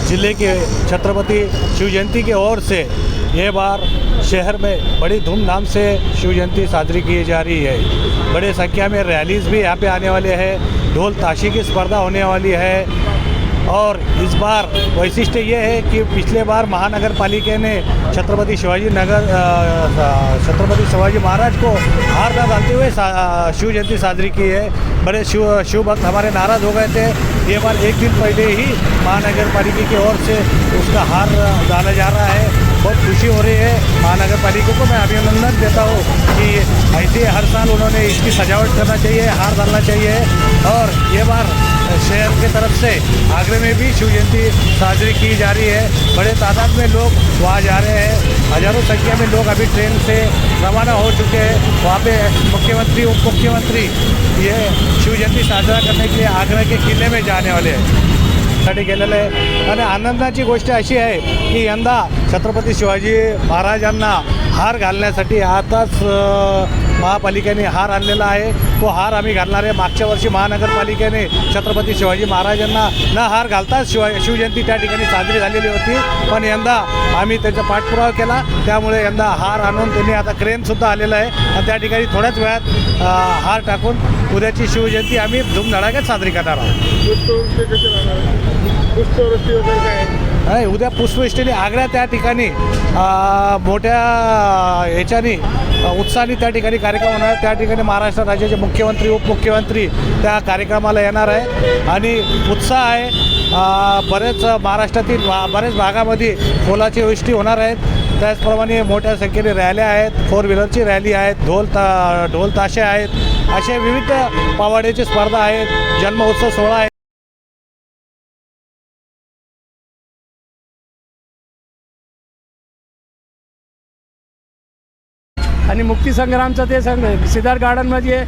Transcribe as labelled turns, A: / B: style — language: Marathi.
A: ज़िले के छत्रपति शिव जयंती की ओर से ये बार शहर में बड़ी धूमधाम से शिव जयंती साजरी की जा रही है। बड़े संख्या में रैलीज़ भी यहाँ पे आने वाले हैं, ढोल ताशी की स्पर्धा होने वाली है। और इस बार वैशिष्ट्य ये है कि पिछले बार महानगर पालिका ने छत्रपति शिवाजी महाराज को हार ना डालते हुए शिव जयंती साजरी की है। बड़े शिव भक्त हमारे नाराज़ हो गए थे। ये बार एक दिन पहले ही महानगर पालिका की ओर से उसका हार डाला जा रहा है। बहुत खुशी हो रही है। महानगर पालिका को मैं अभिनंदन देता हूँ कि ऐसे हर साल उन्होंने इसकी सजावट करना चाहिए, हार डालना चाहिए। और ये बार शहर की तरफ से आगरे में भी शिव जयंती साजरी की जा रही है। बड़े तादाद में लोग वहाँ जा रहे हैं। हज़ारों संख्या में लोग अभी ट्रेन से रवाना हो चुके हैं। वहाँ पे मुख्यमंत्री, उप मुख्यमंत्री ये शिव जयंती साजरा करने के लिए आगरा के किले में जाने वाले हैं साठी गेलेलं आहे। आणि आनंदाची गोष्ट अशी आहे की यंदा छत्रपती शिवाजी महाराजांना हार घालण्यासाठी आताच महापालिकेने हार आणलेला आहे। तो हार आम्ही घालणार आहे। मागच्या वर्षी महानगरपालिकेने छत्रपती शिवाजी महाराजांना न हार घालताच शिवजयंती त्या ठिकाणी साजरी झालेली होती, पण यंदा आम्ही त्याचा पाठपुरावा केला। त्यामुळे यंदा हार आणून त्यांनी आता क्रेनसुद्धा आलेलं आहे आणि त्या ठिकाणी थोड्याच वेळात हार टाकून उद्याची शिवजयंती आम्ही धूमधडाक्यात साजरी करणार आहोत। नाही, उद्या पुष्पवृष्टीने आग्रा त्या ठिकाणी मोठ्या ह्याच्याने उत्साहाने त्या ठिकाणी कार्यक्रम होणार आहे। त्या ठिकाणी महाराष्ट्र राज्याचे मुख्यमंत्री, उपमुख्यमंत्री त्या कार्यक्रमाला येणार आहे आणि उत्साह आहे। बरेच महाराष्ट्रातील बरेच भागामध्ये फुलाची वृष्टी होणार आहेत। त्याचप्रमाणे मोठ्या संख्येने रॅल्या आहेत, 4 व्हीलरची रॅली आहेत, ढोल ताशे आहेत, असे विविध पावाड्याची स्पर्धा आहेत, जन्मोत्सव सोहळा आहे।
B: आणि मुक्ती संग्रामचं ते सिद्धार्थ गार्डनमध्ये